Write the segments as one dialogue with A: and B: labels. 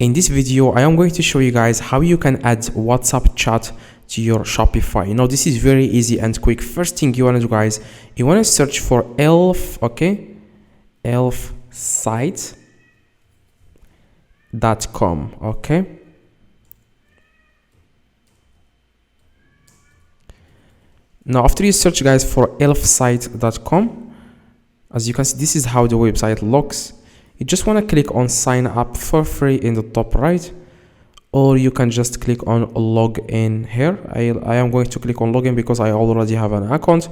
A: In this video, I am going to show you guys how you can add WhatsApp chat to your Shopify. Now, this is very easy and quick. First thing you want to do, guys, you want to search for elf, okay? elfsite.com, okay? Now, after you search, guys, for elfsite.com, as you can see, this is how the website looks. You just want to click on sign up for free in the top right, or you can just click on log in here. I am going to click on login because I already have an account.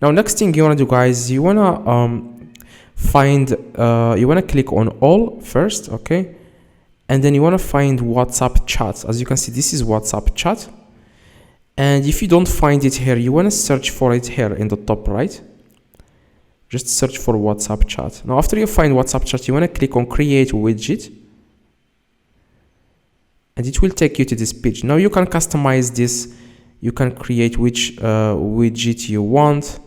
A: Now, next thing you want to do, guys, you want to click on all first, okay? And then you want to find WhatsApp chat. As you can see, this is WhatsApp chat. And if you don't find it here, you want to search for it here in the top right. Just search for WhatsApp chat. Now, after you find WhatsApp chat, you want to click on create widget. And it will take you to this page. Now, you can customize this. You can create which widget you want.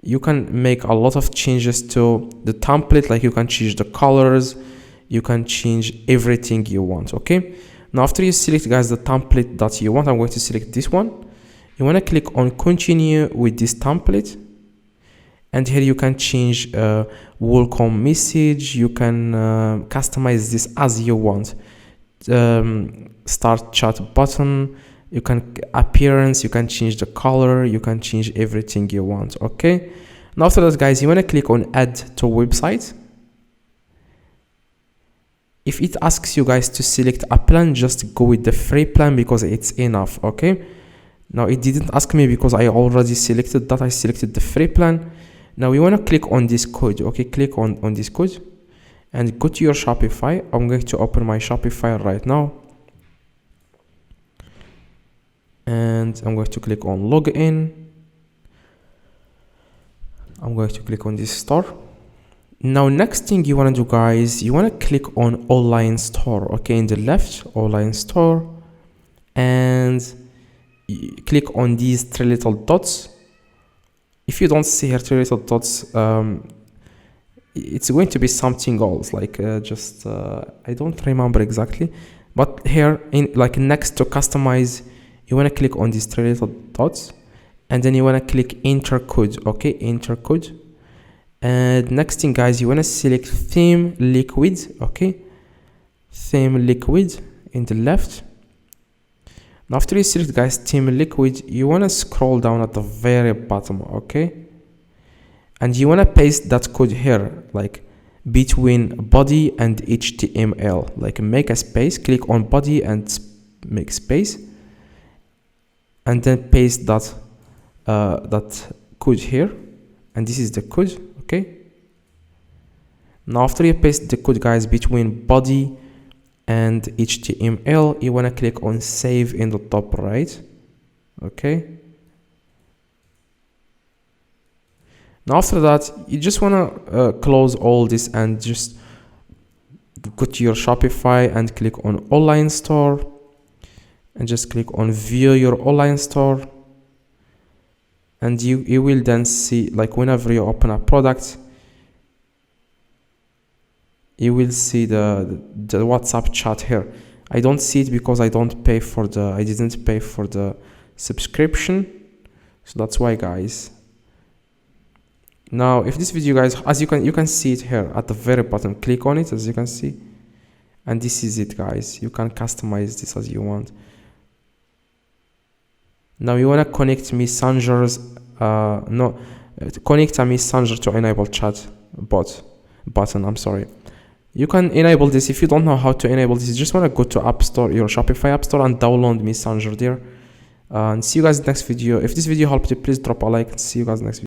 A: You can make a lot of changes to the template, like you can change the colors. You can change everything you want, okay? Now, after you select, guys, the template that you want, I'm going to select this one. You want to click on continue with this template. And here you can change welcome message. You can customize this as you want. Start chat button. You can appearance. You can change the color. You can change everything you want, okay? Now, after that, guys, you want to click on add to website. If it asks you guys to select a plan, just go with the free plan because it's enough, okay? Now, it didn't ask me because I already selected that. I selected the free plan. Now, we want to click on this code, okay? Click on this code and go to your Shopify. I'm going to open my Shopify right now. And I'm going to click on login. I'm going to click on this store. Now, next thing you want to do, guys, you want to click on online store, okay? In the left, online store, and click on these three little dots. If you don't see here three little dots, it's going to be something else, like I don't remember exactly, but here in like next to customize, you want to click on these three little dots, and then you want to click enter code, okay? Enter code. And next thing, guys, you want to select theme liquid, okay? Theme liquid in the left. Now, after you select, guys, theme liquid, you want to scroll down at the very bottom, okay? And you want to paste that code here, like between body and HTML, like make a space, click on body and make space, and then paste that code here. And this is the code, okay? Now, after you paste the code, guys, between body and HTML, you want to click on save in the top right, okay? Now, after that, you just want to close all this and just go to your Shopify and click on online store and just click on view your online store. And you will then see, like, whenever you open a product, you will see the WhatsApp chat here. I don't see it because I didn't pay for the subscription. So that's why, guys. Now, if this video, guys, as you can see it here at the very bottom, click on it, as you can see. And this is it, guys. You can customize this as you want. Now, you want to connect messengers, connect a messenger to enable chat button, I'm sorry. You can enable this. If you don't know how to enable this, you just want to go to App Store, your Shopify App Store, and download Messenger there. And see you guys in the next video. If this video helped you, please drop a like, and see you guys next video.